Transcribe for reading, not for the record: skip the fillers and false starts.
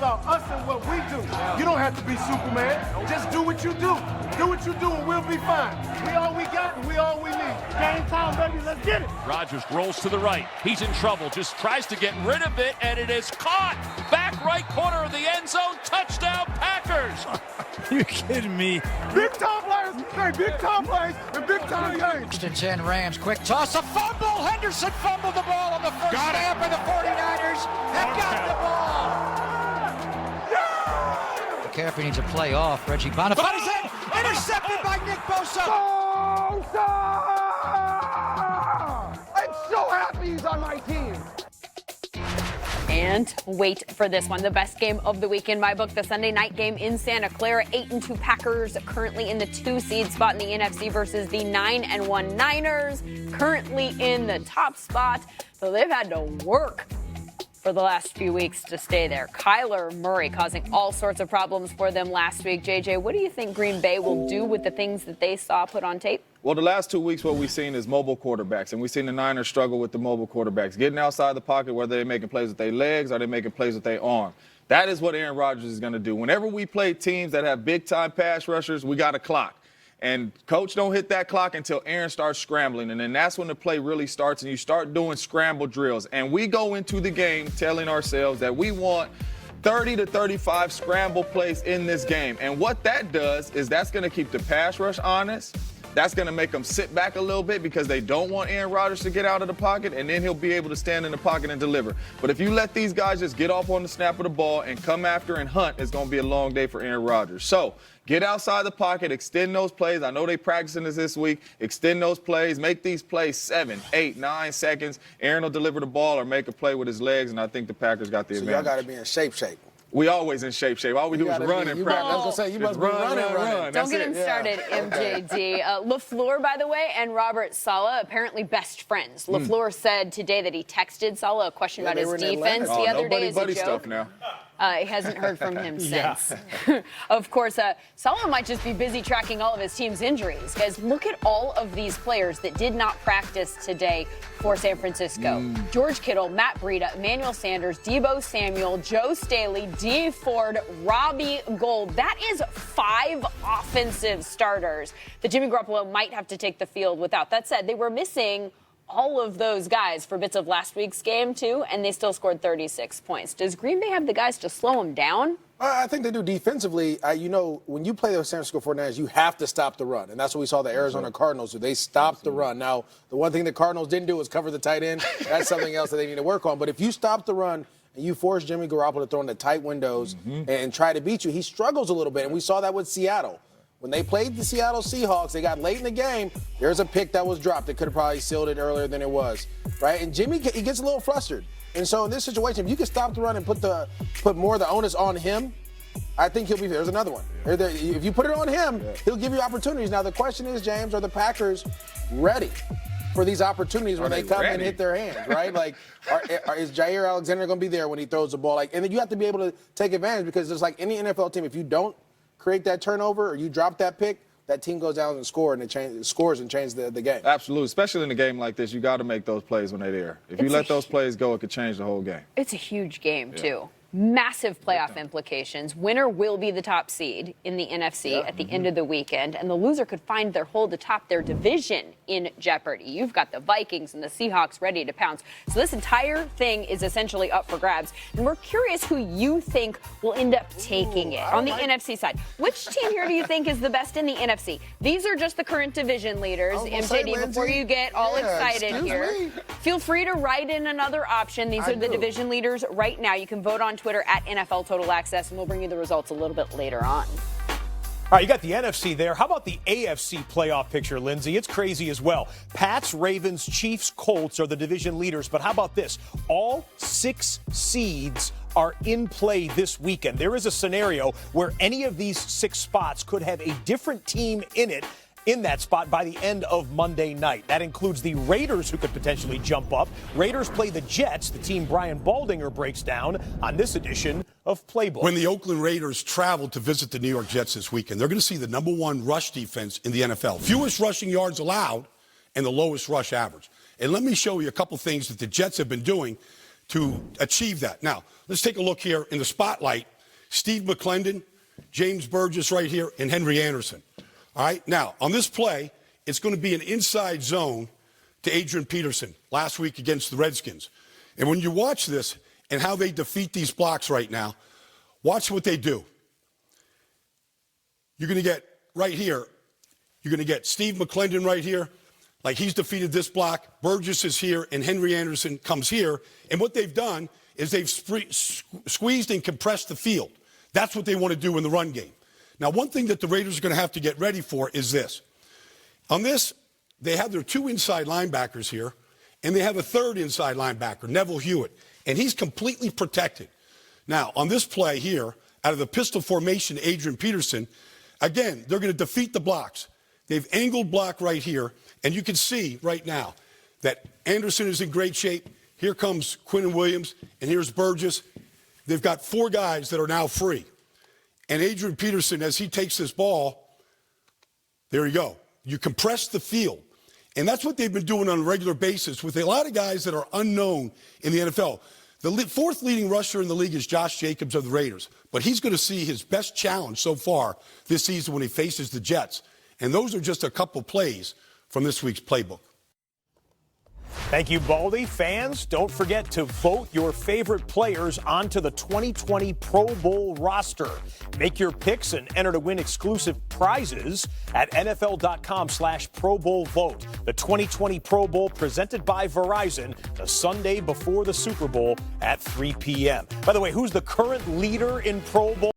about us and what we do. You don't have to be Superman. Just do what you do. Do what you do and we'll be fine. We all we got and we all we need. Game time, baby. Let's get it. Rodgers rolls to the right. He's in trouble. Just tries to get rid of it, and it is caught. Back right corner of the end zone. Touchdown, Packers. You kidding me? Big time players make big time plays and big time games. Distance in, Rams, quick toss, a fumble. Henderson fumbled the ball on the first snap, and the 49ers have got the ball. McCaffrey needs a play off. Reggie Bonifant is in, intercepted by Nick Bosa. Bosa! I'm so happy he's on my team. And wait for this one, the best game of the week in my book, the Sunday night game in Santa Clara. 8-2 Packers currently in the 2-seed spot in the NFC versus the 9-1 Niners, currently in the top spot. So they've had to work for the last few weeks to stay there. Kyler Murray causing all sorts of problems for them last week. JJ, what do you think Green Bay will do with the things that they saw put on tape? Well, the last 2 weeks, what we've seen is mobile quarterbacks, and we've seen the Niners struggle with the mobile quarterbacks, getting outside the pocket, whether they're making plays with their legs or they're making plays with their arm. That is what Aaron Rodgers is going to do. Whenever we play teams that have big-time pass rushers, we got a clock. And coach don't hit that clock until Aaron starts scrambling, and then that's when the play really starts, and you start doing scramble drills. And we go into the game telling ourselves that we want 30 to 35 scramble plays in this game. And what that does is that's going to keep the pass rush honest. That's going to make them sit back a little bit because they don't want Aaron Rodgers to get out of the pocket, and then he'll be able to stand in the pocket and deliver. But if you let these guys just get off on the snap of the ball and come after and hunt, it's going to be a long day for Aaron Rodgers. So get outside the pocket, extend those plays. I know they're practicing this week. Extend those plays. Make these plays 7, 8, 9 seconds. Aaron will deliver the ball or make a play with his legs, and I think the Packers got the advantage. So y'all got to be in shape. We always in shape. All we do is run and practice. I was going to say, you must be running. Don't get him started, MJD. LaFleur, by the way, and Robert Saleh, apparently best friends. LaFleur said today that he texted Saleh a question about his defense the other day as a joke. Stuff now. He hasn't heard from him since. Of course, Saleh might just be busy tracking all of his team's injuries. Guys, look at all of these players that did not practice today for San Francisco. George Kittle, Matt Breida, Emmanuel Sanders, Deebo Samuel, Joe Staley, Dee Ford, Robbie Gould. That is 5 offensive starters that Jimmy Garoppolo might have to take the field without. That said, they were missing all of those guys for bits of last week's game, too, and they still scored 36 points. Does Green Bay have the guys to slow them down? I think they do defensively. When you play the San Francisco 49ers, you have to stop the run. And that's what we saw the Arizona Cardinals do. They stopped the run. Now, the one thing the Cardinals didn't do was cover the tight end. That's something else that they need to work on. But if you stop the run and you force Jimmy Garoppolo to throw in the tight windows and try to beat you, he struggles a little bit. And we saw that with Seattle. When they played the Seattle Seahawks, they got late in the game. There's a pick that was dropped. They could have probably sealed it earlier than it was, right? And Jimmy, he gets a little flustered. And so in this situation, if you can stop the run and put more of the onus on him, I think he'll be there. There's another one. If you put it on him, he'll give you opportunities. Now, the question is, James, are the Packers ready for these opportunities when they come and hit their hands, right? Like, is Jair Alexander going to be there when he throws the ball? And then you have to be able to take advantage because it's like any NFL team, if you don't create that turnover or you drop that pick, that team goes down and scores and changes the game. Absolutely. Especially in a game like this, you got to make those plays when they're there. If you let those plays go, it could change the whole game. It's a huge game, too. Massive playoff implications. Winner will be the top seed in the NFC at the end of the weekend, and the loser could find their hold atop their division in jeopardy. You've got the Vikings and the Seahawks ready to pounce. So this entire thing is essentially up for grabs, and we're curious who you think will end up taking it on the NFC side. Which team here do you think is the best in the NFC? These are just the current division leaders. MJD, before you get all excited here, feel free to write in another option. These are the division leaders right now. You can vote on Twitter at NFL Total Access, and we'll bring you the results a little bit later on. All right, you got the NFC there. How about the AFC playoff picture, Lindsay? It's crazy as well. Pats, Ravens, Chiefs, Colts are the division leaders. But how about this? All 6 seeds are in play this weekend. There is a scenario where any of these 6 spots could have a different team in that spot by the end of Monday night. That includes the Raiders, who could potentially jump up. Raiders play the Jets, the team Brian Baldinger breaks down on this edition of Playbook. When the Oakland Raiders travel to visit the New York Jets this weekend, they're going to see the #1 rush defense in the NFL. Fewest rushing yards allowed and the lowest rush average. And let me show you a couple things that the Jets have been doing to achieve that. Now, let's take a look here in the spotlight. Steve McClendon, James Burgess right here, and Henry Anderson. All right, now, on this play, it's going to be an inside zone to Adrian Peterson last week against the Redskins. And when you watch this and how they defeat these blocks right now, watch what they do. You're going to get right here, you're going to get Steve McClendon right here, like he's defeated this block. Burgess is here, and Henry Anderson comes here. And what they've done is they've squeezed and compressed the field. That's what they want to do in the run game. Now, one thing that the Raiders are going to have to get ready for is this. On this, they have their two inside linebackers here, and they have a third inside linebacker, Neville Hewitt, and he's completely protected. Now, on this play here, out of the pistol formation, Adrian Peterson, again, they're going to defeat the blocks. They've angled block right here, and you can see right now that Anderson is in great shape. Here comes Quinnen Williams, and here's Burgess. They've got four guys that are now free. And Adrian Peterson, as he takes this ball, there you go. You compress the field. And that's what they've been doing on a regular basis with a lot of guys that are unknown in the NFL. The fourth leading rusher in the league is Josh Jacobs of the Raiders. But he's going to see his best challenge so far this season when he faces the Jets. And those are just a couple plays from this week's playbook. Thank you, Baldy. Fans, don't forget to vote your favorite players onto the 2020 Pro Bowl roster. Make your picks and enter to win exclusive prizes at NFL.com/Pro Bowl vote. The 2020 Pro Bowl presented by Verizon the Sunday before the Super Bowl at 3 p.m. By the way, who's the current leader in Pro Bowl?